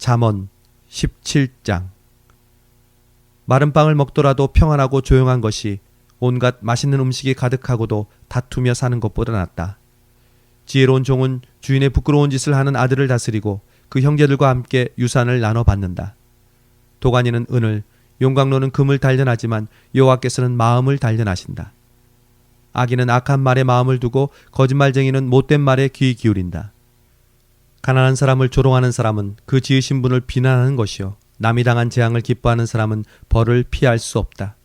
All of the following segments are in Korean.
잠언 17장. 마른 빵을 먹더라도 평안하고 조용한 것이 온갖 맛있는 음식이 가득하고도 다투며 사는 것보다 낫다. 지혜로운 종은 주인의 부끄러운 짓을 하는 아들을 다스리고 그 형제들과 함께 유산을 나눠 받는다. 도가니는 은을, 용광로는 금을 단련하지만 여호와께서는 마음을 단련하신다. 악인은 악한 말에 마음을 두고 거짓말쟁이는 못된 말에 귀 기울인다. 가난한 사람을 조롱하는 사람은 그 지으신 분을 비난하는 것이요, 남이 당한 재앙을 기뻐하는 사람은 벌을 피할 수 없다.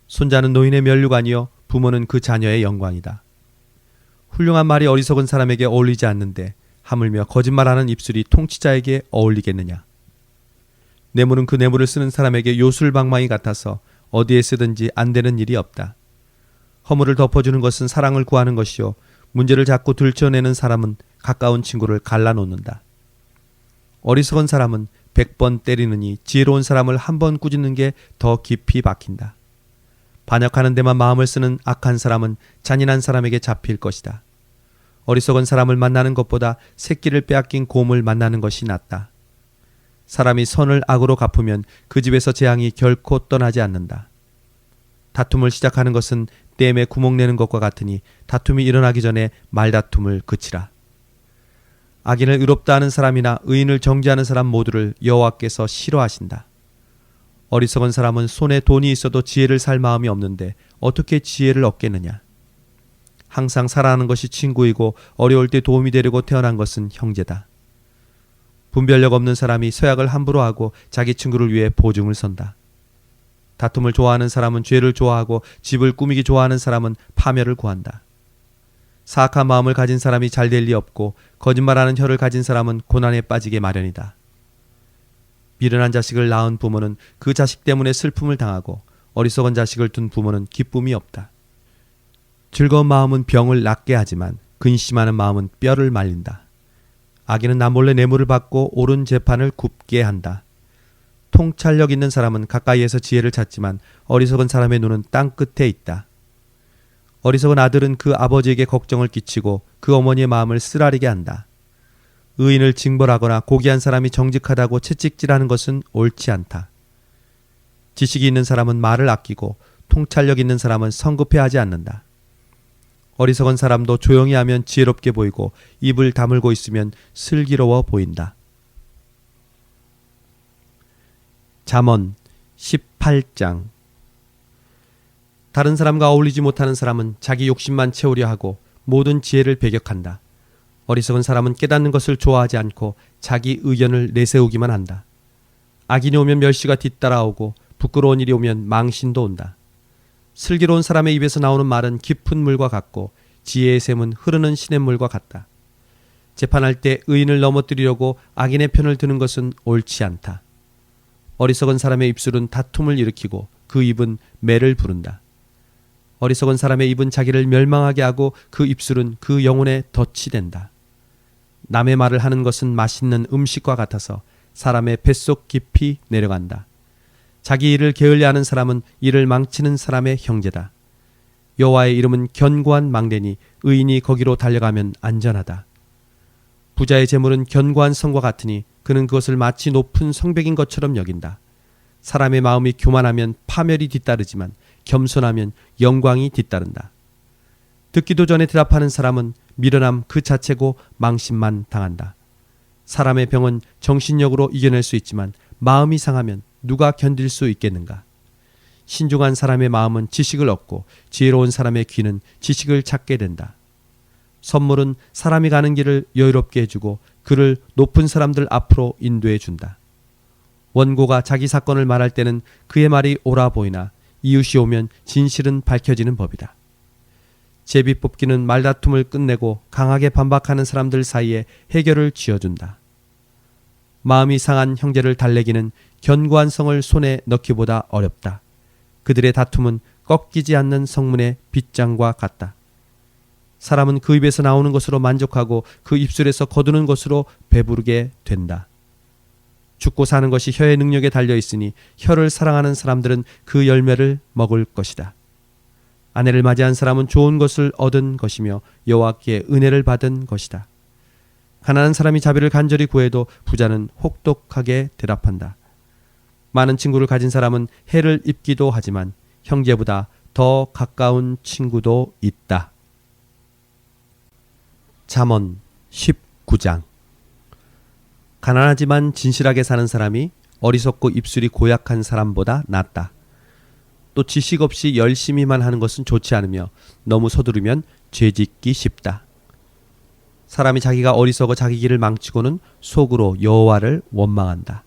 손자는 노인의 면류관이요, 부모는 그 자녀의 영광이다. 훌륭한 말이 어리석은 사람에게 어울리지 않는데 하물며 거짓말하는 입술이 통치자에게 어울리겠느냐. 뇌물은 그 뇌물을 쓰는 사람에게 요술방망이 같아서 어디에 쓰든지 안 되는 일이 없다. 허물을 덮어주는 것은 사랑을 구하는 것이요, 문제를 자꾸 들춰내는 사람은 가까운 친구를 갈라놓는다. 어리석은 사람은 100번 때리느니 지혜로운 사람을 한 번 꾸짖는 게 더 깊이 박힌다. 반역하는 데만 마음을 쓰는 악한 사람은 잔인한 사람에게 잡힐 것이다. 어리석은 사람을 만나는 것보다 새끼를 빼앗긴 곰을 만나는 것이 낫다. 사람이 선을 악으로 갚으면 그 집에서 재앙이 결코 떠나지 않는다. 다툼을 시작하는 것은 댐에 구멍 내는 것과 같으니 다툼이 일어나기 전에 말다툼을 그치라. 악인을 의롭다 하는 사람이나 의인을 정죄하는 사람 모두를 여호와께서 싫어하신다. 어리석은 사람은 손에 돈이 있어도 지혜를 살 마음이 없는데 어떻게 지혜를 얻겠느냐. 항상 사랑하는 것이 친구이고 어려울 때 도움이 되려고 태어난 것은 형제다. 분별력 없는 사람이 서약을 함부로 하고 자기 친구를 위해 보증을 선다. 다툼을 좋아하는 사람은 죄를 좋아하고 집을 꾸미기 좋아하는 사람은 파멸을 구한다. 사악한 마음을 가진 사람이 잘 될 리 없고 거짓말하는 혀를 가진 사람은 고난에 빠지게 마련이다. 미련한 자식을 낳은 부모는 그 자식 때문에 슬픔을 당하고 어리석은 자식을 둔 부모는 기쁨이 없다. 즐거운 마음은 병을 낫게 하지만 근심하는 마음은 뼈를 말린다. 악인은 남몰래 뇌물을 받고 옳은 재판을 굽게 한다. 통찰력 있는 사람은 가까이에서 지혜를 찾지만 어리석은 사람의 눈은 땅 끝에 있다. 어리석은 아들은 그 아버지에게 걱정을 끼치고 그 어머니의 마음을 쓰라리게 한다. 의인을 징벌하거나 고귀한 사람이 정직하다고 채찍질하는 것은 옳지 않다. 지식이 있는 사람은 말을 아끼고 통찰력 있는 사람은 성급해하지 않는다. 어리석은 사람도 조용히 하면 지혜롭게 보이고 입을 다물고 있으면 슬기로워 보인다. 잠언 18장. 다른 사람과 어울리지 못하는 사람은 자기 욕심만 채우려 하고 모든 지혜를 배격한다. 어리석은 사람은 깨닫는 것을 좋아하지 않고 자기 의견을 내세우기만 한다. 악인이 오면 멸시가 뒤따라오고 부끄러운 일이 오면 망신도 온다. 슬기로운 사람의 입에서 나오는 말은 깊은 물과 같고 지혜의 샘은 흐르는 시냇물과 같다. 재판할 때 의인을 넘어뜨리려고 악인의 편을 드는 것은 옳지 않다. 어리석은 사람의 입술은 다툼을 일으키고 그 입은 매를 부른다. 어리석은 사람의 입은 자기를 멸망하게 하고 그 입술은 그 영혼에 덫이 된다. 남의 말을 하는 것은 맛있는 음식과 같아서 사람의 뱃속 깊이 내려간다. 자기 일을 게을리하는 사람은 이를 망치는 사람의 형제다. 여호와의 이름은 견고한 망대니 의인이 거기로 달려가면 안전하다. 부자의 재물은 견고한 성과 같으니 그는 그것을 마치 높은 성벽인 것처럼 여긴다. 사람의 마음이 교만하면 파멸이 뒤따르지만 겸손하면 영광이 뒤따른다. 듣기도 전에 대답하는 사람은 미련함 그 자체고 망신만 당한다. 사람의 병은 정신력으로 이겨낼 수 있지만 마음이 상하면 누가 견딜 수 있겠는가. 신중한 사람의 마음은 지식을 얻고 지혜로운 사람의 귀는 지식을 찾게 된다. 선물은 사람이 가는 길을 여유롭게 해주고 그를 높은 사람들 앞으로 인도해 준다. 원고가 자기 사건을 말할 때는 그의 말이 옳아 보이나 이웃이 오면 진실은 밝혀지는 법이다. 제비 뽑기는 말다툼을 끝내고 강하게 반박하는 사람들 사이에 해결을 지어준다. 마음이 상한 형제를 달래기는 견고한 성을 손에 넣기보다 어렵다. 그들의 다툼은 꺾이지 않는 성문의 빗장과 같다. 사람은 그 입에서 나오는 것으로 만족하고 그 입술에서 거두는 것으로 배부르게 된다. 죽고 사는 것이 혀의 능력에 달려있으니 혀를 사랑하는 사람들은 그 열매를 먹을 것이다. 아내를 맞이한 사람은 좋은 것을 얻은 것이며 여호와께 은혜를 받은 것이다. 가난한 사람이 자비를 간절히 구해도 부자는 혹독하게 대답한다. 많은 친구를 가진 사람은 해를 입기도 하지만 형제보다 더 가까운 친구도 있다. 잠언 19장. 가난하지만 진실하게 사는 사람이 어리석고 입술이 고약한 사람보다 낫다. 또 지식 없이 열심히만 하는 것은 좋지 않으며 너무 서두르면 죄짓기 쉽다. 사람이 자기가 어리석어 자기 길을 망치고는 속으로 여호와를 원망한다.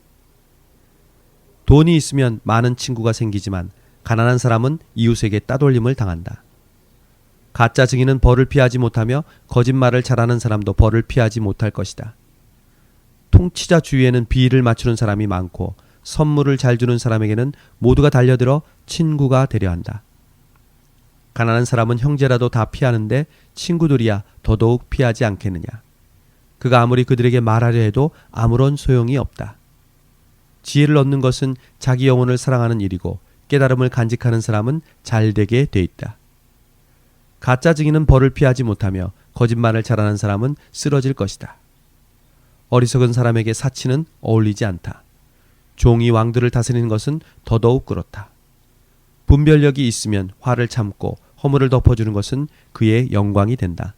돈이 있으면 많은 친구가 생기지만 가난한 사람은 이웃에게 따돌림을 당한다. 가짜 증인은 벌을 피하지 못하며 거짓말을 잘하는 사람도 벌을 피하지 못할 것이다. 통치자 주위에는 비위를 맞추는 사람이 많고 선물을 잘 주는 사람에게는 모두가 달려들어 친구가 되려 한다. 가난한 사람은 형제라도 다 피하는데 친구들이야 더더욱 피하지 않겠느냐. 그가 아무리 그들에게 말하려 해도 아무런 소용이 없다. 지혜를 얻는 것은 자기 영혼을 사랑하는 일이고 깨달음을 간직하는 사람은 잘되게 돼 있다. 가짜 증인은 벌을 피하지 못하며 거짓말을 잘하는 사람은 쓰러질 것이다. 어리석은 사람에게 사치는 어울리지 않다. 종이 왕들을 다스리는 것은 더더욱 그렇다. 분별력이 있으면 화를 참고 허물을 덮어주는 것은 그의 영광이 된다.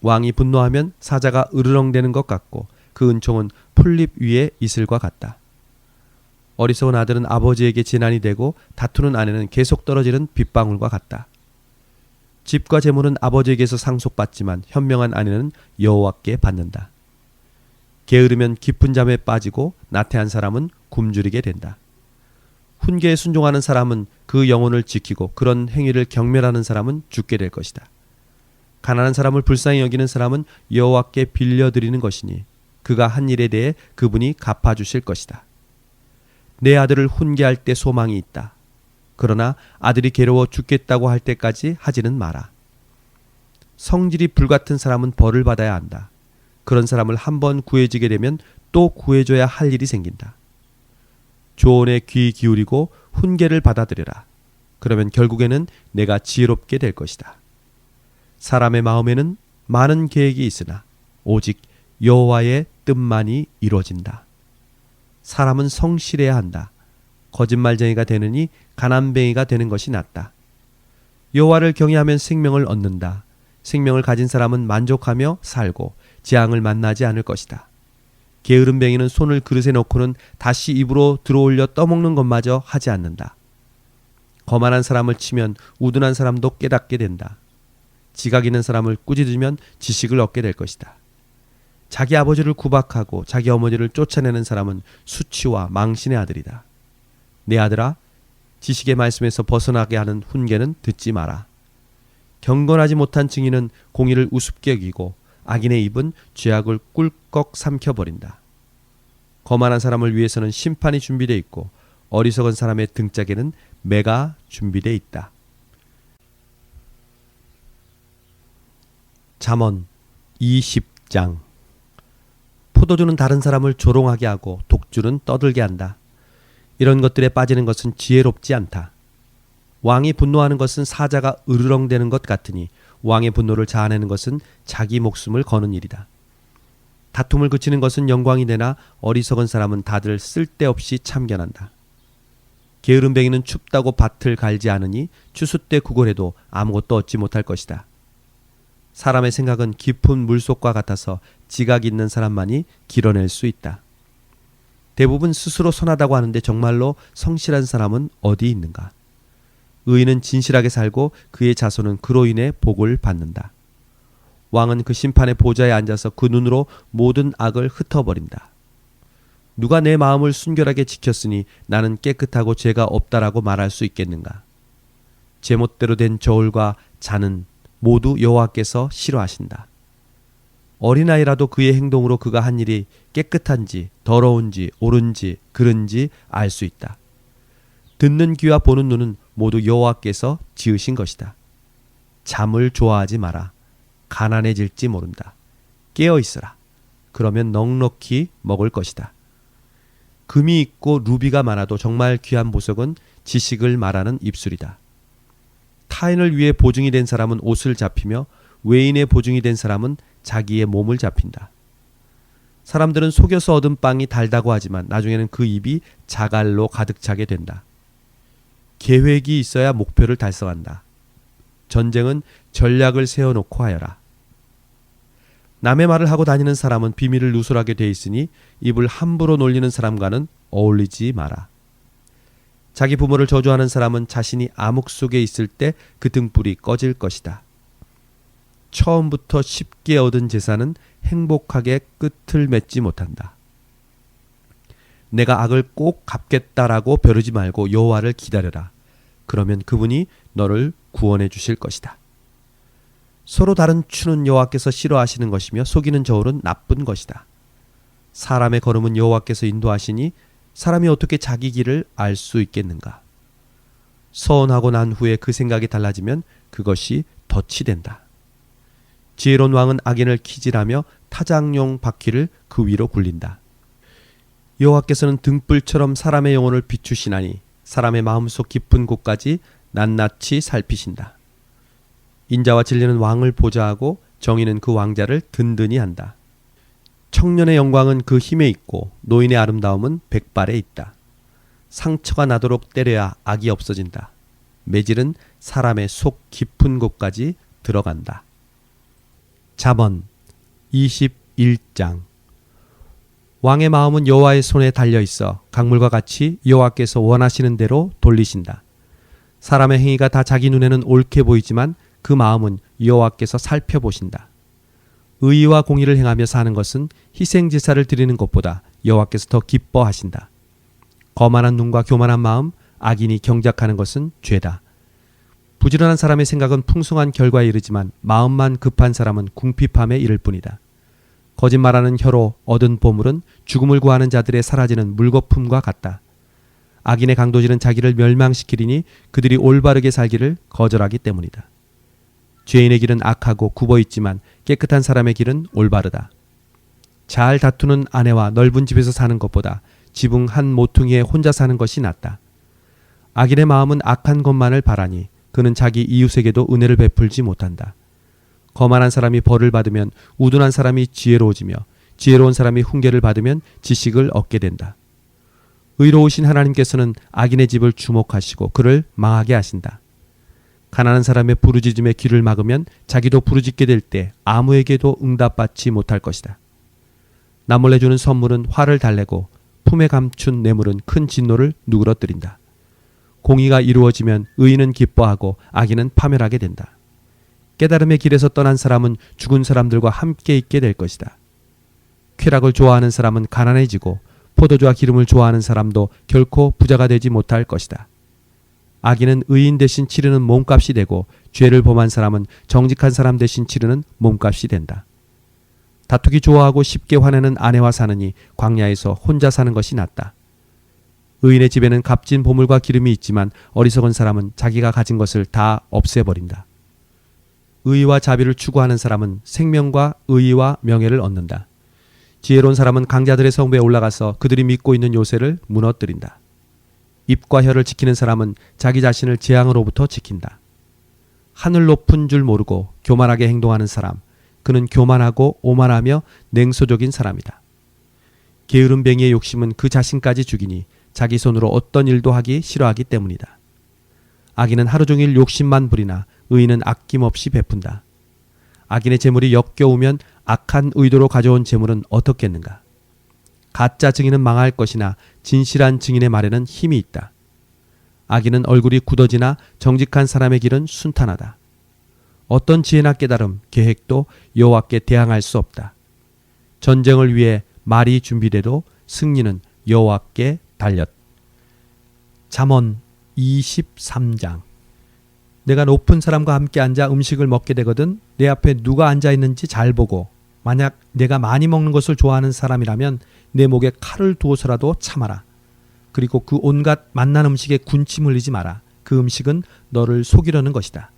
왕이 분노하면 사자가 으르렁대는 것 같고 그 은총은 풀잎 위에 이슬과 같다. 어리석은 아들은 아버지에게 재난이 되고 다투는 아내는 계속 떨어지는 빗방울과 같다. 집과 재물은 아버지에게서 상속받지만 현명한 아내는 여호와께 받는다. 게으르면 깊은 잠에 빠지고 나태한 사람은 굶주리게 된다. 훈계에 순종하는 사람은 그 영혼을 지키고 그런 행위를 경멸하는 사람은 죽게 될 것이다. 가난한 사람을 불쌍히 여기는 사람은 여호와께 빌려드리는 것이니 그가 한 일에 대해 그분이 갚아주실 것이다. 내 아들을 훈계할 때 소망이 있다. 그러나 아들이 괴로워 죽겠다고 할 때까지 하지는 마라. 성질이 불같은 사람은 벌을 받아야 한다. 그런 사람을 한번 구해지게 되면 또 구해줘야 할 일이 생긴다. 조언에 귀 기울이고 훈계를 받아들여라. 그러면 결국에는 내가 지혜롭게 될 것이다. 사람의 마음에는 많은 계획이 있으나 오직 여호와의 뜻만이 이루어진다. 사람은 성실해야 한다. 거짓말쟁이가 되느니 가난뱅이가 되는 것이 낫다. 여호와를 경외하면 생명을 얻는다. 생명을 가진 사람은 만족하며 살고 재앙을 만나지 않을 것이다. 게으름뱅이는 손을 그릇에 넣고는 다시 입으로 들어올려 떠먹는 것마저 하지 않는다. 거만한 사람을 치면 우둔한 사람도 깨닫게 된다. 지각 있는 사람을 꾸짖으면 지식을 얻게 될 것이다. 자기 아버지를 구박하고 자기 어머니를 쫓아내는 사람은 수치와 망신의 아들이다. 내 아들아, 지식의 말씀에서 벗어나게 하는 훈계는 듣지 마라. 경건하지 못한 증인은 공의를 우습게 여기고 악인의 입은 죄악을 꿀꺽 삼켜버린다. 거만한 사람을 위해서는 심판이 준비되어 있고 어리석은 사람의 등짝에는 매가 준비되어 있다. 잠언 20장. 포도주는 다른 사람을 조롱하게 하고 독주는 떠들게 한다. 이런 것들에 빠지는 것은 지혜롭지 않다. 왕이 분노하는 것은 사자가 으르렁대는 것 같으니 왕의 분노를 자아내는 것은 자기 목숨을 거는 일이다. 다툼을 그치는 것은 영광이 되나 어리석은 사람은 다들 쓸데없이 참견한다. 게으름뱅이는 춥다고 밭을 갈지 않으니 추수 때 구걸해도 아무것도 얻지 못할 것이다. 사람의 생각은 깊은 물속과 같아서 지각 있는 사람만이 길어낼 수 있다. 대부분 스스로 선하다고 하는데 정말로 성실한 사람은 어디 있는가? 의인은 진실하게 살고 그의 자손은 그로 인해 복을 받는다. 왕은 그 심판의 보좌에 앉아서 그 눈으로 모든 악을 흩어버린다. 누가 내 마음을 순결하게 지켰으니 나는 깨끗하고 죄가 없다라고 말할 수 있겠는가? 제멋대로 된 저울과 잔은 모두 여호와께서 싫어하신다. 어린아이라도 그의 행동으로 그가 한 일이 깨끗한지 더러운지 옳은지 그른지 알 수 있다. 듣는 귀와 보는 눈은 모두 여호와께서 지으신 것이다. 잠을 좋아하지 마라. 가난해질지 모른다. 깨어 있어라. 그러면 넉넉히 먹을 것이다. 금이 있고 루비가 많아도 정말 귀한 보석은 지식을 말하는 입술이다. 타인을 위해 보증이 된 사람은 옷을 잡히며 외인의 보증이 된 사람은 자기의 몸을 잡힌다. 사람들은 속여서 얻은 빵이 달다고 하지만 나중에는 그 입이 자갈로 가득 차게 된다. 계획이 있어야 목표를 달성한다. 전쟁은 전략을 세워놓고 하여라. 남의 말을 하고 다니는 사람은 비밀을 누설하게 돼 있으니 입을 함부로 놀리는 사람과는 어울리지 마라. 자기 부모를 저주하는 사람은 자신이 암흑 속에 있을 때 그 등불이 꺼질 것이다. 처음부터 쉽게 얻은 재산은 행복하게 끝을 맺지 못한다. 내가 악을 꼭 갚겠다라고 벼르지 말고 여호와를 기다려라. 그러면 그분이 너를 구원해 주실 것이다. 서로 다른 추는 여호와께서 싫어하시는 것이며 속이는 저울은 나쁜 것이다. 사람의 걸음은 여호와께서 인도하시니 사람이 어떻게 자기 길을 알 수 있겠는가? 서원하고 난 후에 그 생각이 달라지면 그것이 덫이 된다. 지혜로운 왕은 악인을 키질하며 타작용 바퀴를 그 위로 굴린다. 여호와께서는 등불처럼 사람의 영혼을 비추시나니 사람의 마음속 깊은 곳까지 낱낱이 살피신다. 인자와 진리는 왕을 보좌하고 정의는 그 왕자를 든든히 한다. 청년의 영광은 그 힘에 있고 노인의 아름다움은 백발에 있다. 상처가 나도록 때려야 악이 없어진다. 매질은 사람의 속 깊은 곳까지 들어간다. 잠언 21장. 왕의 마음은 여호와의 손에 달려 있어 강물과 같이 여호와께서 원하시는 대로 돌리신다. 사람의 행위가 다 자기 눈에는 옳게 보이지만 그 마음은 여호와께서 살펴보신다. 의와 공의를 행하며 사는 것은 희생 제사를 드리는 것보다 여호와께서 더 기뻐하신다. 거만한 눈과 교만한 마음, 악인이 경작하는 것은 죄다. 부지런한 사람의 생각은 풍성한 결과에 이르지만 마음만 급한 사람은 궁핍함에 이를 뿐이다. 거짓말하는 혀로 얻은 보물은 죽음을 구하는 자들의 사라지는 물거품과 같다. 악인의 강도질은 자기를 멸망시키리니 그들이 올바르게 살기를 거절하기 때문이다. 죄인의 길은 악하고 굽어있지만 깨끗한 사람의 길은 올바르다. 잘 다투는 아내와 넓은 집에서 사는 것보다 지붕 한 모퉁이에 혼자 사는 것이 낫다. 악인의 마음은 악한 것만을 바라니 그는 자기 이웃에게도 은혜를 베풀지 못한다. 거만한 사람이 벌을 받으면 우둔한 사람이 지혜로워지며 지혜로운 사람이 훈계를 받으면 지식을 얻게 된다. 의로우신 하나님께서는 악인의 집을 주목하시고 그를 망하게 하신다. 가난한 사람의 부르짖음에 귀를 막으면 자기도 부르짖게 될 때 아무에게도 응답받지 못할 것이다. 남몰래 주는 선물은 화를 달래고 품에 감춘 뇌물은 큰 진노를 누그러뜨린다. 공의가 이루어지면 의인은 기뻐하고 악인은 파멸하게 된다. 깨달음의 길에서 떠난 사람은 죽은 사람들과 함께 있게 될 것이다. 쾌락을 좋아하는 사람은 가난해지고 포도주와 기름을 좋아하는 사람도 결코 부자가 되지 못할 것이다. 악인은 의인 대신 치르는 몸값이 되고 죄를 범한 사람은 정직한 사람 대신 치르는 몸값이 된다. 다투기 좋아하고 쉽게 화내는 아내와 사느니 광야에서 혼자 사는 것이 낫다. 의인의 집에는 값진 보물과 기름이 있지만 어리석은 사람은 자기가 가진 것을 다 없애버린다. 의와 자비를 추구하는 사람은 생명과 의와 명예를 얻는다. 지혜로운 사람은 강자들의 성부에 올라가서 그들이 믿고 있는 요새를 무너뜨린다. 입과 혀를 지키는 사람은 자기 자신을 재앙으로부터 지킨다. 하늘 높은 줄 모르고 교만하게 행동하는 사람, 그는 교만하고 오만하며 냉소적인 사람이다. 게으름뱅이의 욕심은 그 자신까지 죽이니 자기 손으로 어떤 일도 하기 싫어하기 때문이다. 악인은 하루 종일 욕심만 부리나 의인은 아낌없이 베푼다. 악인의 재물이 역겨우면 악한 의도로 가져온 재물은 어떻겠는가? 가짜 증인은 망할 것이나 진실한 증인의 말에는 힘이 있다. 악인은 얼굴이 굳어지나 정직한 사람의 길은 순탄하다. 어떤 지혜나 깨달음, 계획도 여호와께 대항할 수 없다. 전쟁을 위해 말이 준비돼도 승리는 여호와께 달렸다. 잠언 23장. 내가 높은 사람과 함께 앉아 음식을 먹게 되거든 내 앞에 누가 앉아 있는지 잘 보고 만약 내가 많이 먹는 것을 좋아하는 사람이라면 내 목에 칼을 두어서라도 참아라. 그리고 그 온갖 맛난 음식에 군침 흘리지 마라. 그 음식은 너를 속이려는 것이다.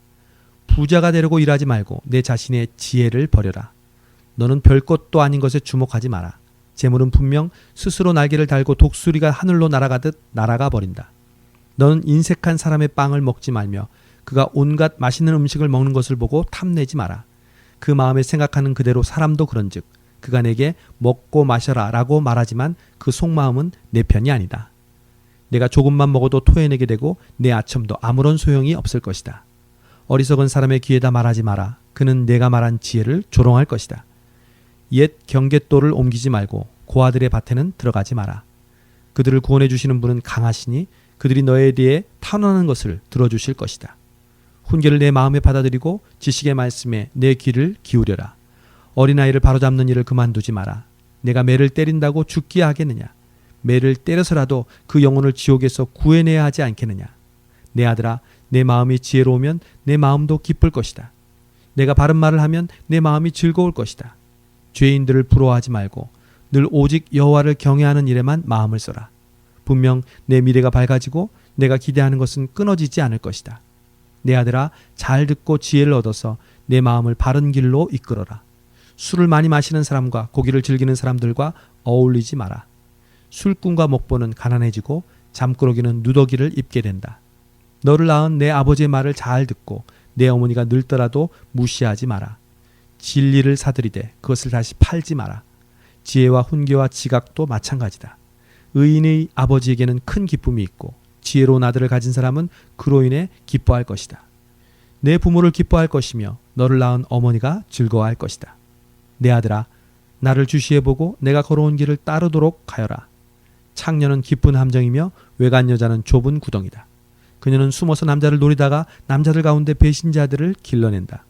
부자가 되려고 일하지 말고 내 자신의 지혜를 버려라. 너는 별것도 아닌 것에 주목하지 마라. 재물은 분명 스스로 날개를 달고 독수리가 하늘로 날아가듯 날아가 버린다. 너는 인색한 사람의 빵을 먹지 말며 그가 온갖 맛있는 음식을 먹는 것을 보고 탐내지 마라. 그 마음에 생각하는 그대로 사람도 그런즉 그가 내게 먹고 마셔라 라고 말하지만 그 속마음은 내 편이 아니다. 내가 조금만 먹어도 토해내게 되고 내 아첨도 아무런 소용이 없을 것이다. 어리석은 사람의 귀에다 말하지 마라. 그는 내가 말한 지혜를 조롱할 것이다. 옛 경계돌을 옮기지 말고 고아들의 밭에는 들어가지 마라. 그들을 구원해 주시는 분은 강하시니 그들이 너에 대해 탄원하는 것을 들어주실 것이다. 훈계를 내 마음에 받아들이고 지식의 말씀에 내 귀를 기울여라. 어린아이를 바로잡는 일을 그만두지 마라. 내가 매를 때린다고 죽게 하겠느냐? 매를 때려서라도 그 영혼을 지옥에서 구해내야 하지 않겠느냐? 내 아들아, 내 마음이 지혜로우면 내 마음도 기쁠 것이다. 내가 바른 말을 하면 내 마음이 즐거울 것이다. 죄인들을 부러워하지 말고 늘 오직 여호와를 경외하는 일에만 마음을 써라. 분명 내 미래가 밝아지고 내가 기대하는 것은 끊어지지 않을 것이다. 내 아들아, 잘 듣고 지혜를 얻어서 내 마음을 바른 길로 이끌어라. 술을 많이 마시는 사람과 고기를 즐기는 사람들과 어울리지 마라. 술꾼과 목보는 가난해지고 잠꾸러기는 누더기를 입게 된다. 너를 낳은 내 아버지의 말을 잘 듣고 내 어머니가 늙더라도 무시하지 마라. 진리를 사들이되 그것을 다시 팔지 마라. 지혜와 훈계와 지각도 마찬가지다. 의인의 아버지에게는 큰 기쁨이 있고 지혜로운 아들을 가진 사람은 그로 인해 기뻐할 것이다. 내 부모를 기뻐할 것이며 너를 낳은 어머니가 즐거워할 것이다. 내 아들아, 나를 주시해 보고 내가 걸어온 길을 따르도록 하여라. 창녀는 깊은 함정이며 외간 여자는 좁은 구덩이다. 그녀는 숨어서 남자를 노리다가 남자들 가운데 배신자들을 길러낸다.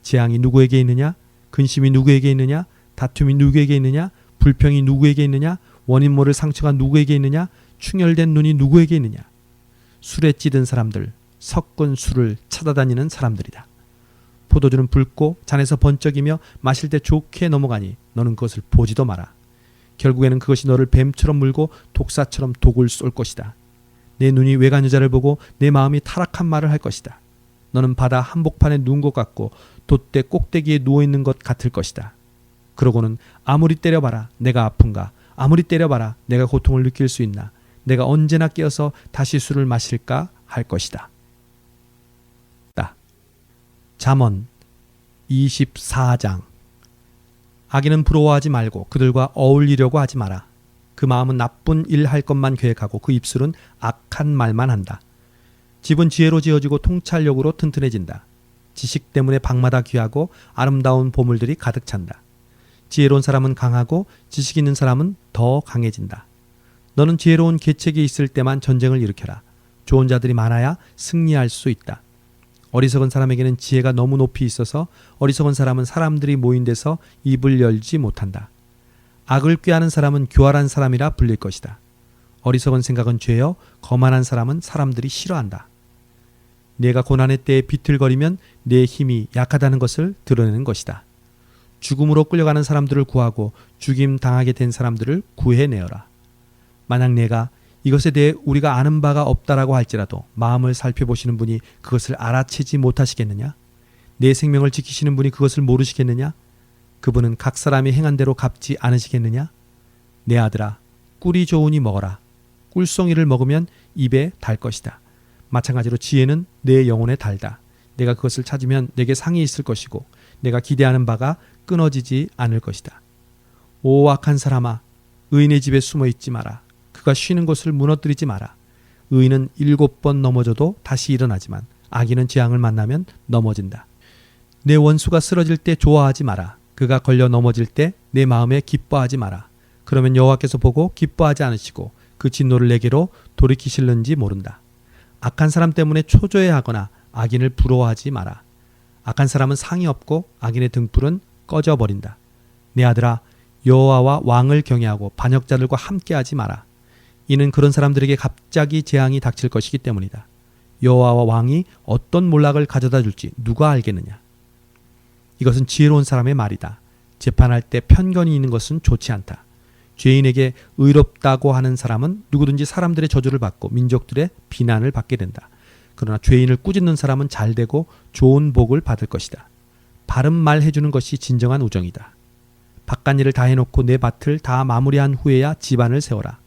재앙이 누구에게 있느냐? 근심이 누구에게 있느냐? 다툼이 누구에게 있느냐? 불평이 누구에게 있느냐? 원인 모를 상처가 누구에게 있느냐? 충혈된 눈이 누구에게 있느냐? 술에 찌든 사람들, 섞은 술을 찾아다니는 사람들이다. 포도주는 붉고 잔에서 번쩍이며 마실 때 좋게 넘어가니 너는 그것을 보지도 마라. 결국에는 그것이 너를 뱀처럼 물고 독사처럼 독을 쏠 것이다. 내 눈이 외간 여자를 보고 내 마음이 타락한 말을 할 것이다. 너는 바다 한복판에 누운 것 같고 돛대 꼭대기에 누워있는 것 같을 것이다. 그러고는 아무리 때려봐라 내가 아픈가? 아무리 때려봐라 내가 고통을 느낄 수 있나? 내가 언제나 깨어서 다시 술을 마실까? 할 것이다. 잠언 24장. 악인은 부러워하지 말고 그들과 어울리려고 하지 마라. 그 마음은 나쁜 일 할 것만 계획하고 그 입술은 악한 말만 한다. 집은 지혜로 지어지고 통찰력으로 튼튼해진다. 지식 때문에 방마다 귀하고 아름다운 보물들이 가득 찬다. 지혜로운 사람은 강하고 지식 있는 사람은 더 강해진다. 너는 지혜로운 계책이 있을 때만 전쟁을 일으켜라. 좋은 자들이 많아야 승리할 수 있다. 어리석은 사람에게는 지혜가 너무 높이 있어서 어리석은 사람은 사람들이 모인 데서 입을 열지 못한다. 악을 꾀하는 사람은 교활한 사람이라 불릴 것이다. 어리석은 생각은 죄여 거만한 사람은 사람들이 싫어한다. 내가 고난의 때에 비틀거리면 내 힘이 약하다는 것을 드러내는 것이다. 죽음으로 끌려가는 사람들을 구하고 죽임 당하게 된 사람들을 구해내어라. 만약 내가 이것에 대해 우리가 아는 바가 없다라고 할지라도 마음을 살펴보시는 분이 그것을 알아채지 못하시겠느냐? 내 생명을 지키시는 분이 그것을 모르시겠느냐? 그분은 각 사람이 행한 대로 갚지 않으시겠느냐? 내 아들아, 꿀이 좋으니 먹어라. 꿀송이를 먹으면 입에 달 것이다. 마찬가지로 지혜는 내 영혼에 달다. 내가 그것을 찾으면 내게 상이 있을 것이고 내가 기대하는 바가 끊어지지 않을 것이다. 오 악한 사람아, 의인의 집에 숨어 있지 마라. 그가 쉬는 곳을 무너뜨리지 마라. 의인은 7번 넘어져도 다시 일어나지만 악인은 재앙을 만나면 넘어진다. 내 원수가 쓰러질 때 좋아하지 마라. 그가 걸려 넘어질 때 내 마음에 기뻐하지 마라. 그러면 여호와께서 보고 기뻐하지 않으시고 그 진노를 내게로 돌이키실는지 모른다. 악한 사람 때문에 초조해하거나 악인을 부러워하지 마라. 악한 사람은 상이 없고 악인의 등불은 꺼져버린다. 내 아들아, 여호와와 왕을 경외하고 반역자들과 함께하지 마라. 이는 그런 사람들에게 갑자기 재앙이 닥칠 것이기 때문이다. 여호와와 왕이 어떤 몰락을 가져다 줄지 누가 알겠느냐? 이것은 지혜로운 사람의 말이다. 재판할 때 편견이 있는 것은 좋지 않다. 죄인에게 의롭다고 하는 사람은 누구든지 사람들의 저주를 받고 민족들의 비난을 받게 된다. 그러나 죄인을 꾸짖는 사람은 잘되고 좋은 복을 받을 것이다. 바른 말 해주는 것이 진정한 우정이다. 바깥일을 다 해놓고 내 밭을 다 마무리한 후에야 집안을 세워라.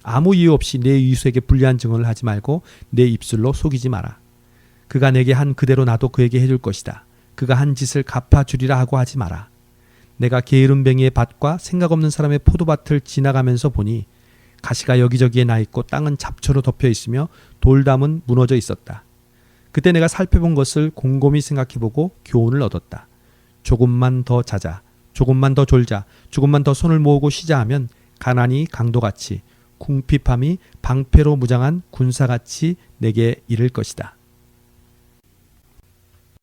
아무 이유 없이 내 이웃에게 불리한 증언을 하지 말고 내 입술로 속이지 마라. 그가 내게 한 그대로 나도 그에게 해줄 것이다. 그가 한 짓을 갚아주리라 하고 하지 마라. 내가 게으름뱅이의 밭과 생각 없는 사람의 포도밭을 지나가면서 보니 가시가 여기저기에 나 있고 땅은 잡초로 덮여 있으며 돌담은 무너져 있었다. 그때 내가 살펴본 것을 곰곰이 생각해보고 교훈을 얻었다. 조금만 더 자자, 조금만 더 졸자, 조금만 더 손을 모으고 쉬자 하면 가난이 강도같이 궁핍함이 방패로 무장한 군사같이 내게 이를 것이다.